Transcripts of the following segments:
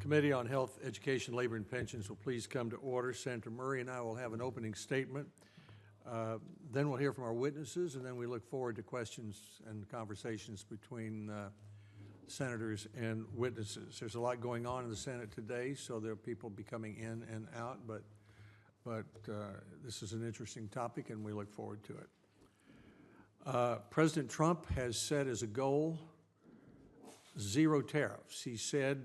Committee on Health, Education, Labor, and Pensions will please come to order. Senator Murray and I will have an opening statement. Then we'll hear from our witnesses, and then we look forward to questions and conversations between senators and witnesses. There's a lot going on in the Senate today, so there are people be coming in and out, but this is an interesting topic, and we look forward to it. President Trump has set as a goal zero tariffs. He said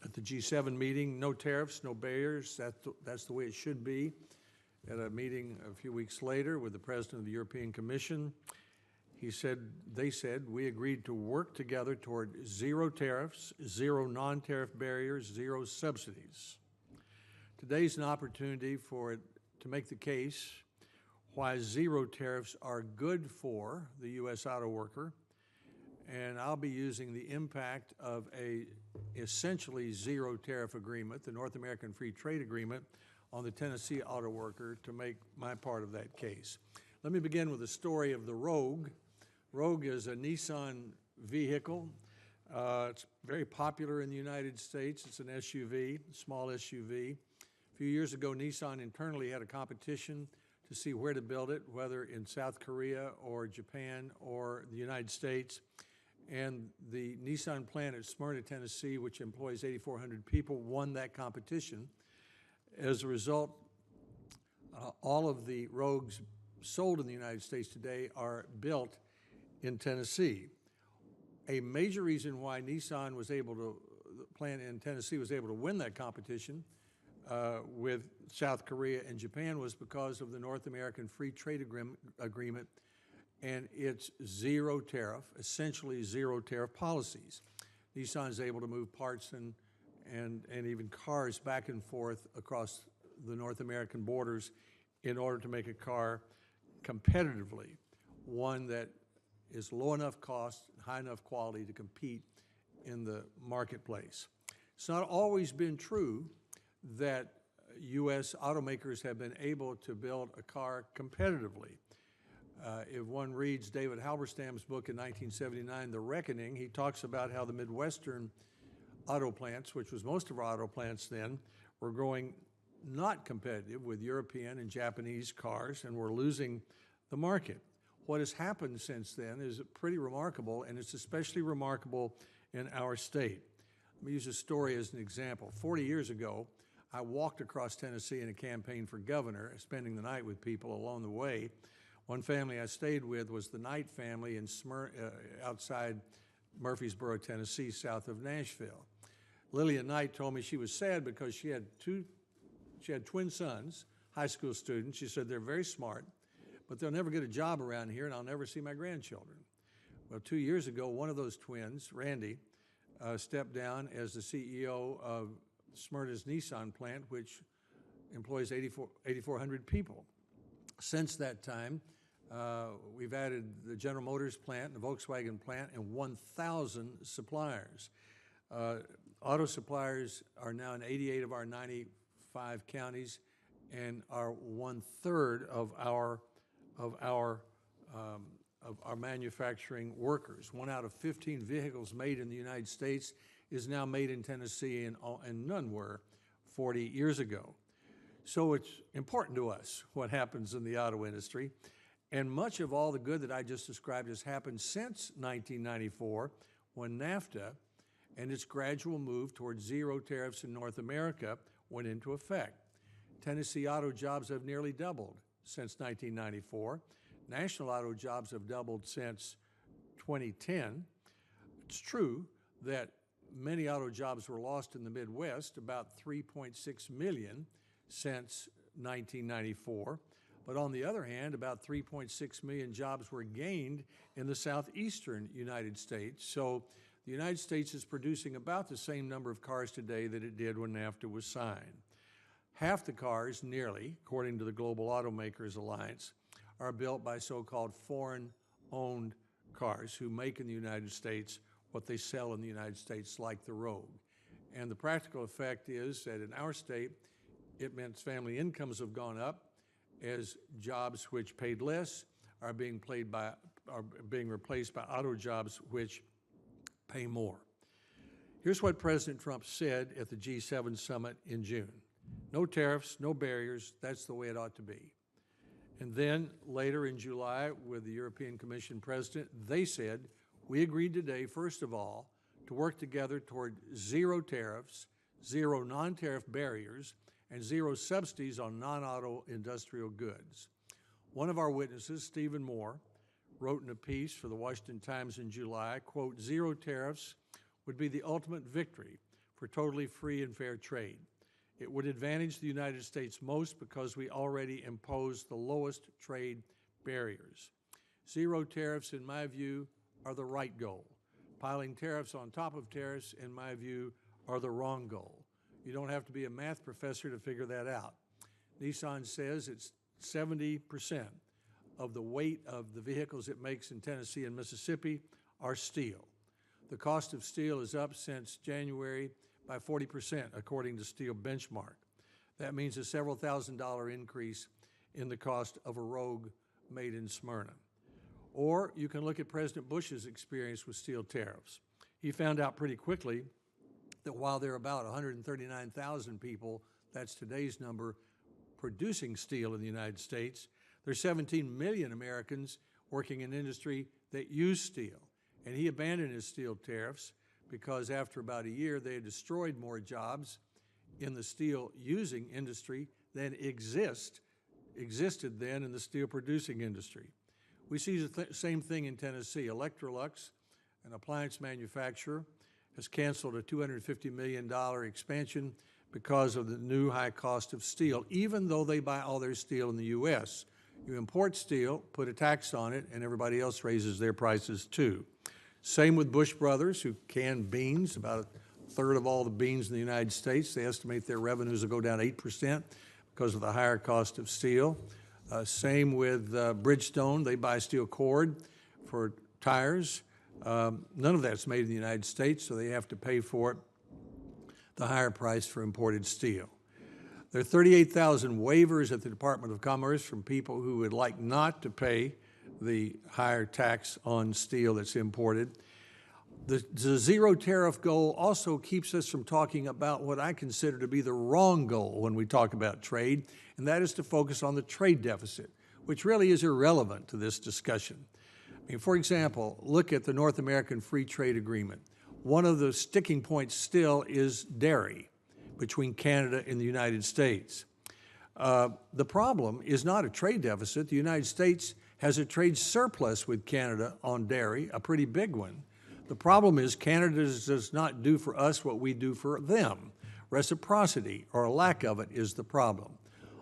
at the G7 meeting, no tariffs, no barriers. That's the way it should be. At a meeting a few weeks later with the President of the European Commission, they said, we agreed to work together toward zero tariffs, zero non-tariff barriers, zero subsidies. Today's an opportunity to make the case why zero tariffs are good for the U.S. auto worker, and I'll be using the impact of a essentially zero tariff agreement, the North American Free Trade Agreement, on the Tennessee auto worker to make my part of that case. Let me begin with the story of the Rogue. Rogue is a Nissan vehicle. It's very popular in the United States. It's an SUV, small SUV. A few years ago, Nissan internally had a competition to see where to build it, whether in South Korea or Japan or the United States. And the Nissan plant at Smyrna, Tennessee, which employs 8,400 people, won that competition. As a result, all of the Rogues sold in the United States today are built in Tennessee. A major reason why Nissan was able to, the plant in Tennessee was able to win that competition with South Korea and Japan was because of the North American Free Trade Agreement and its zero tariff, essentially zero tariff policies. Nissan is able to move parts and even cars back and forth across the North American borders in order to make a car competitively, one that is low enough cost, high enough quality to compete in the marketplace. It's not always been true that U.S. automakers have been able to build a car competitively. If one reads David Halberstam's book in 1979, The Reckoning, he talks about how the Midwestern auto plants, which was most of our auto plants then, were growing not competitive with European and Japanese cars and were losing the market. What has happened since then is pretty remarkable, and it's especially remarkable in our state. Let me use a story as an example. 40 years ago, I walked across Tennessee in a campaign for governor, spending the night with people along the way. One family I stayed with was the Knight family in outside Murfreesboro, Tennessee, south of Nashville. Lillian Knight told me she was sad because she had twin sons, high school students. She said they're very smart, but they'll never get a job around here, and I'll never see my grandchildren. Well, 2 years ago, one of those twins, Randy, stepped down as the CEO of Smyrna's Nissan plant, which employs 8,400 people. Since that time, we've added the General Motors plant, the Volkswagen plant, and 1,000 suppliers. Auto suppliers are now in 88 of our 95 counties and are 1/3 of our manufacturing workers. 1 out of 15 vehicles made in the United States is now made in Tennessee, and none were 40 years ago. So it's important to us what happens in the auto industry, and much of all the good that I just described has happened since 1994, when NAFTA and its gradual move towards zero tariffs in North America went into effect. Tennessee auto jobs have nearly doubled since 1994. National auto jobs have doubled since 2010. It's true that many auto jobs were lost in the Midwest, about 3.6 million since 1994. But on the other hand, about 3.6 million jobs were gained in the southeastern United States. So the United States is producing about the same number of cars today that it did when NAFTA was signed. Half the cars, nearly, according to the Global Automakers Alliance, are built by so-called foreign-owned cars who make in the United States what they sell in the United States, like the Rogue. And the practical effect is that in our state, it meant family incomes have gone up as jobs which paid less are being replaced by auto jobs which pay more. Here's what President Trump said at the G7 summit in June. No tariffs, no barriers, that's the way it ought to be. And then later in July with the European Commission President, they said, we agreed today, first of all, to work together toward zero tariffs, zero non-tariff barriers, and zero subsidies on non-auto industrial goods. One of our witnesses, Stephen Moore, wrote in a piece for the Washington Times in July, quote, zero tariffs would be the ultimate victory for totally free and fair trade. It would advantage the United States most because we already impose the lowest trade barriers. Zero tariffs, in my view, are the right goal. Piling tariffs on top of tariffs, in my view, are the wrong goal. You don't have to be a math professor to figure that out. Nissan says it's 70% of the weight of the vehicles it makes in Tennessee and Mississippi are steel. The cost of steel is up since January by 40%, according to Steel Benchmark. That means a several $1,000s increase in the cost of a Rogue made in Smyrna. Or you can look at President Bush's experience with steel tariffs. He found out pretty quickly that while there are about 139,000 people, that's today's number, producing steel in the United States, there's 17 million Americans working in industry that use steel. And he abandoned his steel tariffs because after about a year, they had destroyed more jobs in the steel using industry than existed then in the steel producing industry. We see the same thing in Tennessee. Electrolux, an appliance manufacturer, has canceled a $250 million expansion because of the new high cost of steel, even though they buy all their steel in the U.S. You import steel, put a tax on it, and everybody else raises their prices too. Same with Bush Brothers, who can beans, about a third of all the beans in the United States. They estimate their revenues will go down 8% because of the higher cost of steel. Same with Bridgestone. They buy steel cord for tires. None of that's made in the United States, so they have to pay for it, the higher price for imported steel. There are 38,000 waivers at the Department of Commerce from people who would like not to pay the higher tax on steel that's imported. The zero tariff goal also keeps us from talking about what I consider to be the wrong goal when we talk about trade, and that is to focus on the trade deficit, which really is irrelevant to this discussion. I mean, for example, look at the North American Free Trade Agreement. One of the sticking points still is dairy between Canada and the United States. The problem is not a trade deficit. The United States has a trade surplus with Canada on dairy, a pretty big one. The problem is Canada does not do for us what we do for them. Reciprocity, or a lack of it, is the problem.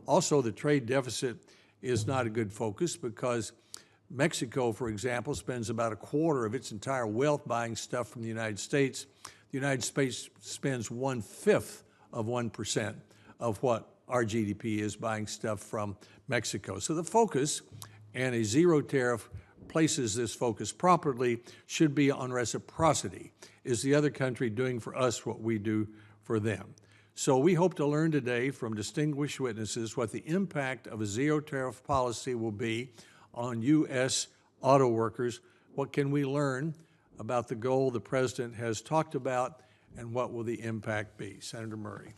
Also, the trade deficit is not a good focus because Mexico, for example, spends about a quarter of its entire wealth buying stuff from the United States. The United States spends 1/5 of 1% of what our GDP is buying stuff from Mexico. So the focus, and a zero tariff places this focus properly, should be on reciprocity. Is the other country doing for us what we do for them? So we hope to learn today from distinguished witnesses what the impact of a zero tariff policy will be on U.S. auto workers. What can we learn about the goal the President has talked about, and what will the impact be? Senator Murray.